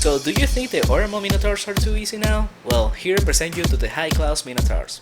So do you think the Oramond Minotaurs are too easy now? Well, here I present you to the high class Minotaurs.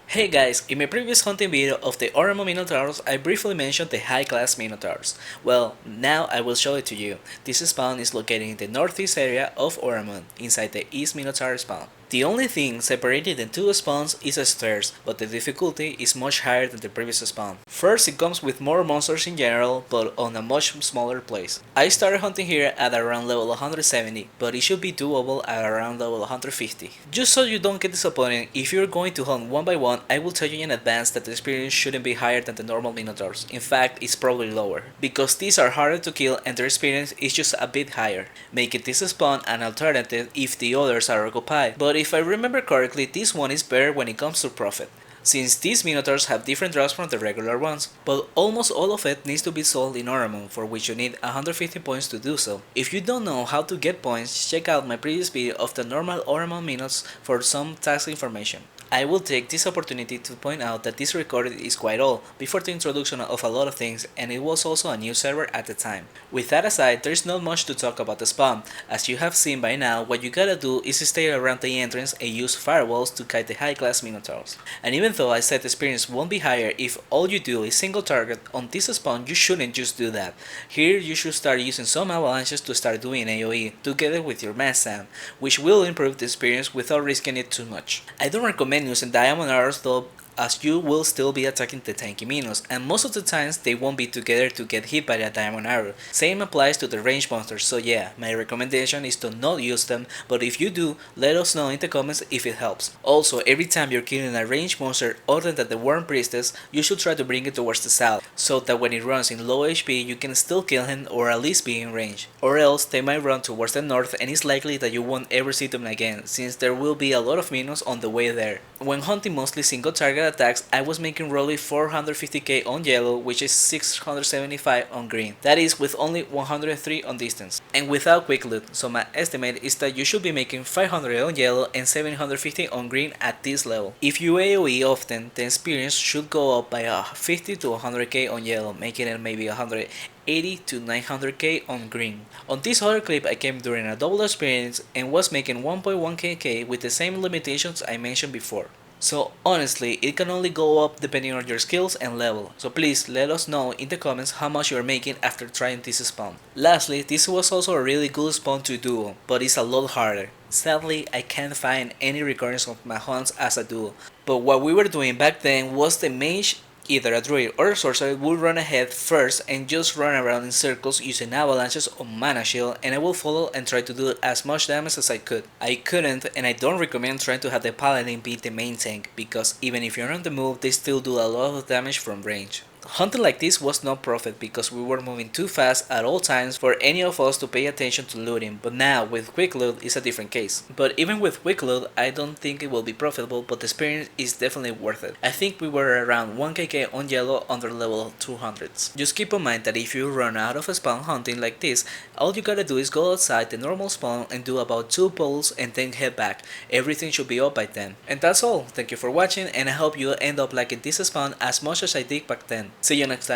Hey guys, in my previous hunting video of the Oramond Minotaurs, I briefly mentioned the high class Minotaurs. Well, now I will show it to you. This spawn is located in the northeast area of Oramond, inside the East Minotaur spawn. The only thing separating the two spawns is the stairs, but the difficulty is much higher than the previous spawn. First, it comes with more monsters in general, but on a much smaller place. I started hunting here at around level 170, but it should be doable at around level 150. Just so you don't get disappointed, if you're going to hunt one by one, I will tell you in advance that the experience shouldn't be higher than the normal Minotaurs. In fact, it's probably lower, because these are harder to kill and their experience is just a bit higher, making this spawn an alternative if the others are occupied. But if I remember correctly, this one is better when it comes to profit, since these Minotaurs have different drops from the regular ones, but almost all of it needs to be sold in Oramond, for which you need 150 points to do so. If you don't know how to get points, check out my previous video of the normal Oramond Minotaurs for some task information. I will take this opportunity to point out that this recording is quite old, before the introduction of a lot of things, and it was also a new server at the time. With that aside, there is not much to talk about the spawn. As you have seen by now, what you gotta do is stay around the entrance and use firewalls to kite the high class Minotaurs. And even though I said the experience won't be higher if all you do is single target, on this spawn you shouldn't just do that. Here you should start using some avalanches to start doing AoE, together with your mass SAM, which will improve the experience without risking it too much. I don't recommend using diamond arrows though, as you will still be attacking the tanky minos, and most of the times they won't be together to get hit by a diamond arrow. Same applies to the ranged monsters, so yeah, my recommendation is to not use them, but if you do, let us know in the comments if it helps. Also, every time you're killing a ranged monster other than the Worm Priestess, you should try to bring it towards the south, so that when it runs in low HP you can still kill him or at least be in range. Or else they might run towards the north and it's likely that you won't ever see them again, since there will be a lot of minos on the way there. When hunting mostly single target attacks, I was making roughly 450k on yellow, which is 675 on green. That is with only 103 on distance, and without quick loot, so my estimate is that you should be making 500 on yellow and 750 on green at this level. If you AoE often, the experience should go up by 50 to 100k on yellow, making it maybe 180 to 900k on green. On this other clip I came during a double experience and was making 1.1k with the same limitations I mentioned before. So honestly, it can only go up depending on your skills and level, so please let us know in the comments how much you are making after trying this spawn. Lastly, this was also a really good spawn to duo, but it's a lot harder. Sadly, I can't find any recordings of my hunts as a duo, but what we were doing back then was the mage, either a druid or a sorcerer, would run ahead first and just run around in circles using avalanches or mana shield, and I will follow and try to do as much damage as I could. I couldn't, and I don't recommend trying to have the paladin be the main tank, because even if you're on the move, they still do a lot of damage from range. Hunting like this was not profit because we were moving too fast at all times for any of us to pay attention to looting, but now with quick loot it's a different case. But even with quick loot I don't think it will be profitable, but the experience is definitely worth it. I think we were around 1kk on yellow under level 200s. Just keep in mind that if you run out of a spawn hunting like this, all you gotta do is go outside the normal spawn and do about 2 pulls and then head back. Everything should be up by then. And that's all. Thank you for watching, and I hope you end up liking this spawn as much as I did back then. See you next time.